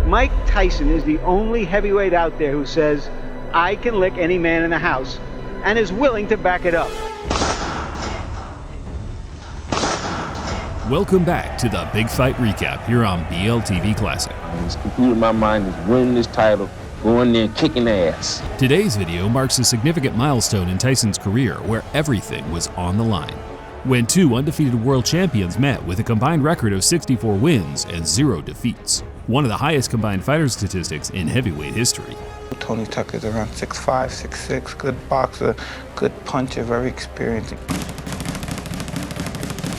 Mike Tyson is the only heavyweight out there who says, I can lick any man in the house, and is willing to back it up. Welcome back to the Big Fight Recap here on BLTV Classic. What's completely in my mind is winning this title, going there and kicking ass. Today's video marks a significant milestone in Tyson's career where everything was on the line. When two undefeated world champions met with a combined record of 64 wins and 0 defeats. One of the highest combined fighter statistics in heavyweight history. Tony Tucker's around 6'5", 6'6", good boxer, good puncher, very experienced.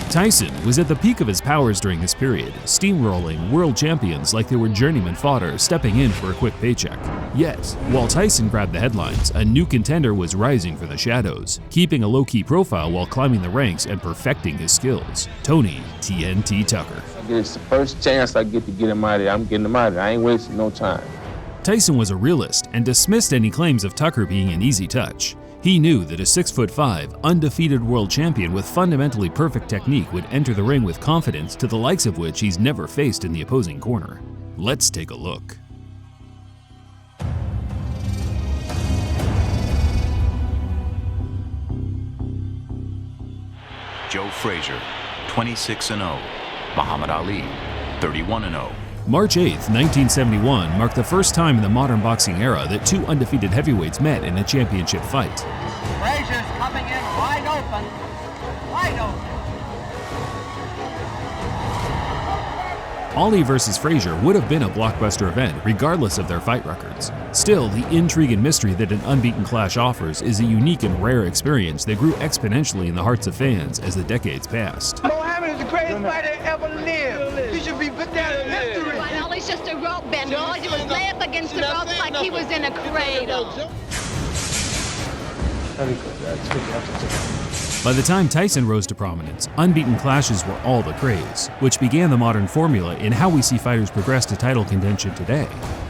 Tyson was at the peak of his powers during this period, steamrolling world champions like they were journeyman fodder stepping in for a quick paycheck. Yet, while Tyson grabbed the headlines, a new contender was rising from the shadows, keeping a low-key profile while climbing the ranks and perfecting his skills. Tony TNT Tucker. It's the first chance I get to get him out of there. I'm getting him out of there. I ain't wasting no time. Tyson was a realist and dismissed any claims of Tucker being an easy touch. He knew that a 6'5", undefeated world champion with fundamentally perfect technique would enter the ring with confidence to the likes of which he's never faced in the opposing corner. Let's take a look. Joe Frazier, 26-0. Muhammad Ali, 31-0. March 8, 1971 marked the first time in the modern boxing era that two undefeated heavyweights met in a championship fight. Frazier's coming in wide open. Wide open. Ali versus Frazier would have been a blockbuster event regardless of their fight records. Still, the intrigue and mystery that an unbeaten clash offers is a unique and rare experience that grew exponentially in the hearts of fans as the decades passed. Muhammad is the greatest fighter ever lived. He should be put down in history. Ali's just a rope bender. All he did was lay up against the ropes like he was in a cradle. By the time Tyson rose to prominence, unbeaten clashes were all the craze, which began the modern formula in how we see fighters progress to title contention today.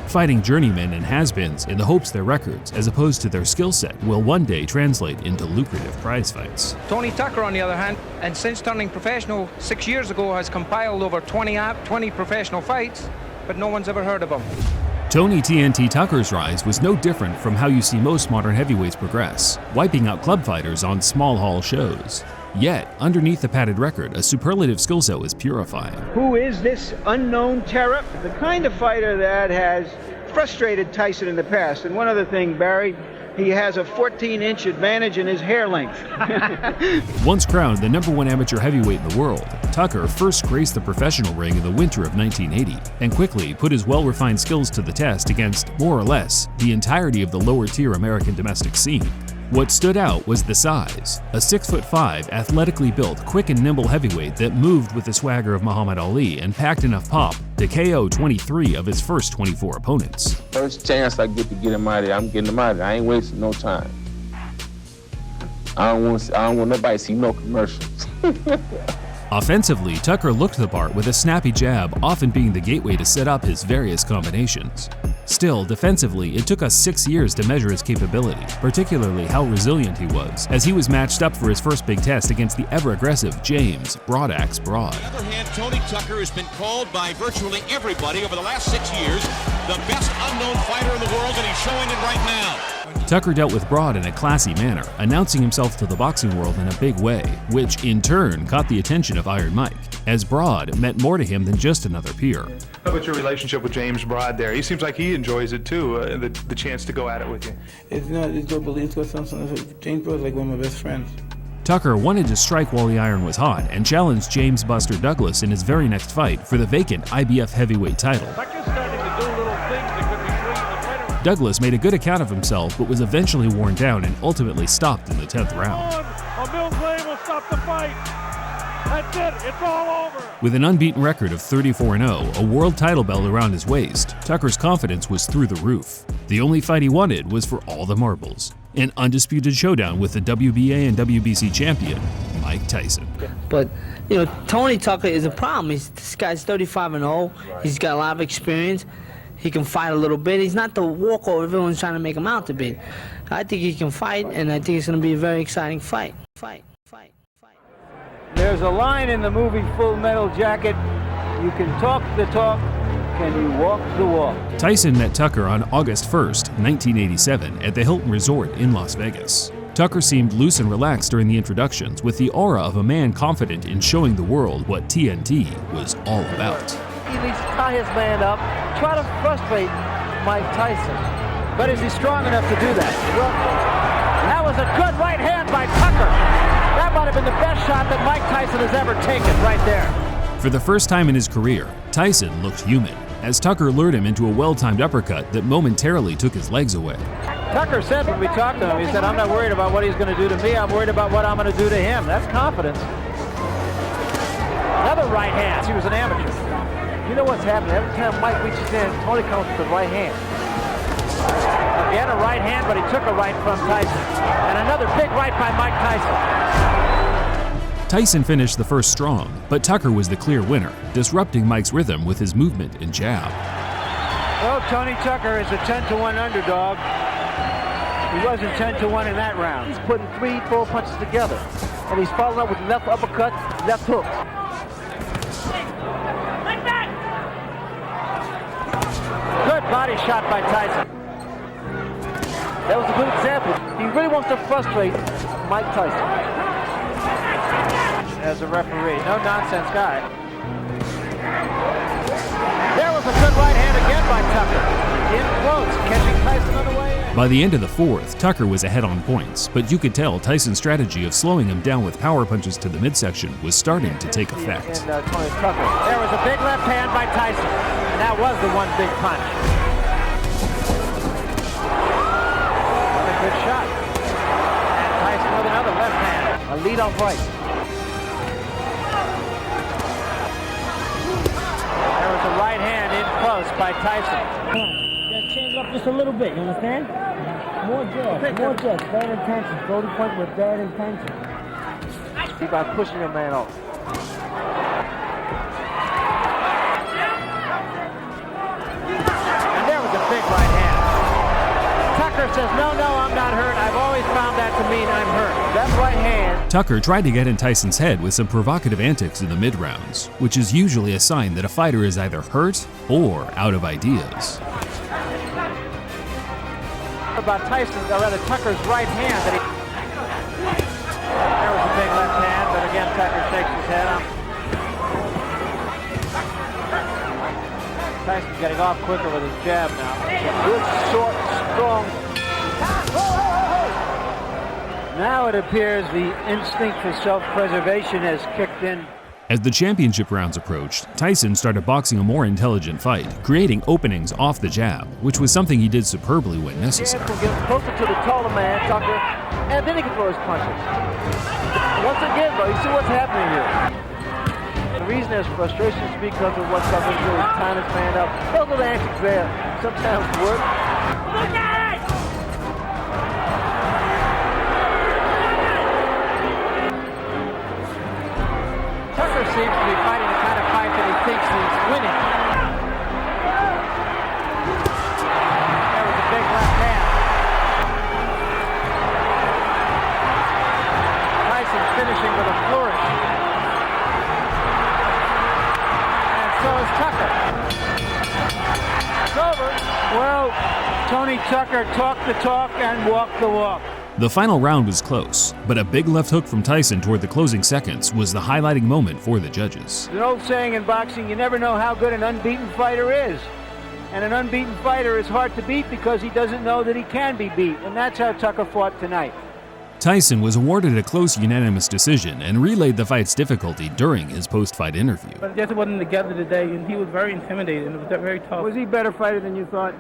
Fighting journeymen and has-beens in the hopes their records, as opposed to their skill set, will one day translate into lucrative prize fights. Tony Tucker, on the other hand, and since turning professional 6 years ago, has compiled over 20 professional fights, but no one's ever heard of him. Tony TNT Tucker's rise was no different from how you see most modern heavyweights progress, wiping out club fighters on small hall shows. Yet, underneath the padded record, a superlative skill set was purifying. Who is this unknown terror? The kind of fighter that has frustrated Tyson in the past. And one other thing, Barry, he has a 14-inch advantage in his hair length. Once crowned the #1 amateur heavyweight in the world, Tucker first graced the professional ring in the winter of 1980 and quickly put his well-refined skills to the test against, more or less, the entirety of the lower-tier American domestic scene. What stood out was the size, a 6'5", athletically built, quick and nimble heavyweight that moved with the swagger of Muhammad Ali and packed enough pop to KO 23 of his first 24 opponents. First chance I get to get him out of there, I'm getting him out of there. I ain't wasting no time. I don't want nobody to see no commercials. Offensively, Tucker looked the part with a snappy jab often being the gateway to set up his various combinations. Still, defensively, it took us 6 years to measure his capability, particularly how resilient he was, as he was matched up for his first big test against the ever-aggressive James Broadaxe Broad. On the other hand, Tony Tucker has been called by virtually everybody over the last 6 years the best unknown fighter in the world, and he's showing it right now. Tucker dealt with Broad in a classy manner, announcing himself to the boxing world in a big way, which in turn caught the attention of Iron Mike, as Broad meant more to him than just another peer. How about your relationship with James Broad there? He seems like he enjoys it too, the chance to go at it with you. It's got something. James Broad's like one of my best friends. Tucker wanted to strike while the iron was hot and challenged James Buster Douglas in his very next fight for the vacant IBF heavyweight title. Douglas made a good account of himself but was eventually worn down and ultimately stopped in the 10th round. A Mills Lane will stop the fight. That's it, it's all over. With an unbeaten record of 34-0, a world title belt around his waist, Tucker's confidence was through the roof. The only fight he wanted was for all the marbles. An undisputed showdown with the WBA and WBC champion, Mike Tyson. But, you know, Tony Tucker is a problem. This guy's 35-0. He's got a lot of experience. He can fight a little bit. He's not the walkover everyone's trying to make him out to be. I think he can fight, and I think it's going to be a very exciting fight. There's a line in the movie Full Metal Jacket. You can talk the talk, and you walk the walk. Tyson met Tucker on August 1st, 1987, at the Hilton Resort in Las Vegas. Tucker seemed loose and relaxed during the introductions, with the aura of a man confident in showing the world what TNT was all about. He needs to tie his man up, try to frustrate Mike Tyson. But is he strong enough to do that? Well, that was a good right hand by Tucker. That might have been the best shot that Mike Tyson has ever taken right there. For the first time in his career, Tyson looked human, as Tucker lured him into a well-timed uppercut that momentarily took his legs away. Tucker said when we talked to him, he said, I'm not worried about what he's going to do to me, I'm worried about what I'm going to do to him. That's confidence. Another right hand. He was an amateur. You know what's happening? Every time Mike reaches in, Tony comes with the right hand. Again, a right hand, but he took a right from Tyson. And another big right by Mike Tyson. Tyson finished the first strong, but Tucker was the clear winner, disrupting Mike's rhythm with his movement and jab. Well, Tony Tucker is a 10-1 underdog. He wasn't 10-1 in that round. He's putting 3-4 punches together. And he's following up with left uppercut, left hook. Good body shot by Tyson. That was a good example. He really wants to frustrate Mike Tyson. As a referee, no nonsense guy. There was a good right hand again by Tucker. In close, catching Tyson on the way in. By the end of the fourth, Tucker was ahead on points, but you could tell Tyson's strategy of slowing him down with power punches to the midsection was starting to take effect. Tony Tucker. There was a big left hand by Tyson, and that was the one big punch. What a good shot. And Tyson with another left hand. A lead-off right. There was a right hand in close by Tyson. Just change up just a little bit, you understand? More jabs, bad intentions. Brody point with bad intentions. See by pushing your man off. And there was a big right hand. Tucker says, no, I'm not hurt. I've always found that to mean I'm hurt. That right hand. Tucker tried to get in Tyson's head with some provocative antics in the mid-rounds, which is usually a sign that a fighter is either hurt or out of ideas. About Tyson's, or rather Tucker's right hand. That there was a big left hand, but again Tucker shakes his head up. Tyson's getting off quicker with his jab now. Good, short, strong. Now it appears the instinct for self-preservation has kicked in. As the championship rounds approached, Tyson started boxing a more intelligent fight, creating openings off the jab, which was something he did superbly when necessary. Get closer to the taller man, Tucker, and then he can throw his punches. Once again, though, you see what's happening here. The reason there's frustration is because of what Tucker's doing. He's tying his man up. Those little antics there sometimes work. Look at it! Tucker seems to be fighting the kind of fight that he thinks he's winning. There was a big left hand. Tyson finishing with a flourish. And so is Tucker. It's over. Well, Tony Tucker talked the talk and walked the walk. The final round was close, but a big left hook from Tyson toward the closing seconds was the highlighting moment for the judges. There's an old saying in boxing, you never know how good an unbeaten fighter is. And an unbeaten fighter is hard to beat because he doesn't know that he can be beat. And that's how Tucker fought tonight. Tyson was awarded a close unanimous decision and relayed the fight's difficulty during his post-fight interview. But just wasn't together today, and he was very intimidated, and it was very tough. Was he a better fighter than you thought?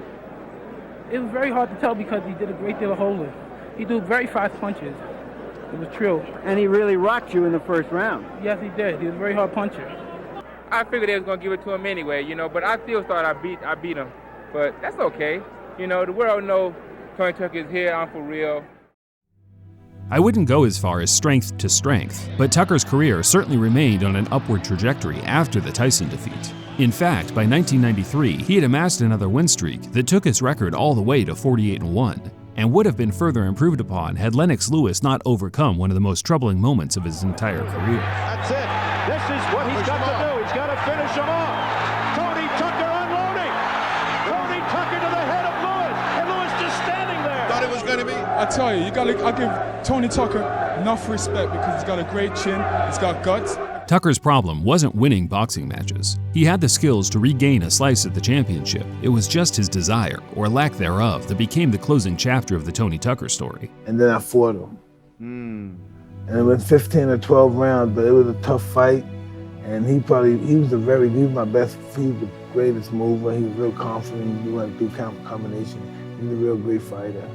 It was very hard to tell because he did a great deal of holding. He threw very fast punches. It was true. And he really rocked you in the first round. Yes, he did. He was a very hard puncher. I figured they was going to give it to him anyway, but I still thought I beat him. But that's okay. The world knows Tony Tucker is here. I'm for real. I wouldn't go as far as strength to strength, but Tucker's career certainly remained on an upward trajectory after the Tyson defeat. In fact, by 1993, he had amassed another win streak that took his record all the way to 48-1. And would have been further improved upon had Lennox Lewis not overcome one of the most troubling moments of his entire career. That's it. This is what he's got to do. He's got to finish him off. Tony Tucker unloaded. going to be? I tell you, I give Tony Tucker enough respect because he's got a great chin, he's got guts. Tucker's problem wasn't winning boxing matches. He had the skills to regain a slice at the championship. It was just his desire, or lack thereof, that became the closing chapter of the Tony Tucker story. And then I fought him. And it was 15 or 12 rounds, but it was a tough fight. And he was my best, he was the greatest mover. He was real confident. He went through combination. He was a real great fighter.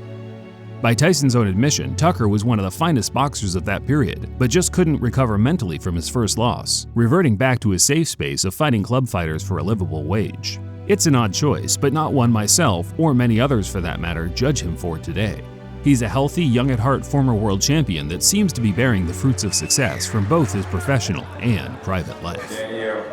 By Tyson's own admission, Tucker was one of the finest boxers of that period, but just couldn't recover mentally from his first loss, reverting back to his safe space of fighting club fighters for a livable wage. It's an odd choice, but not one myself, or many others for that matter, judge him for today. He's a healthy, young-at-heart former world champion that seems to be bearing the fruits of success from both his professional and private life. Yeah.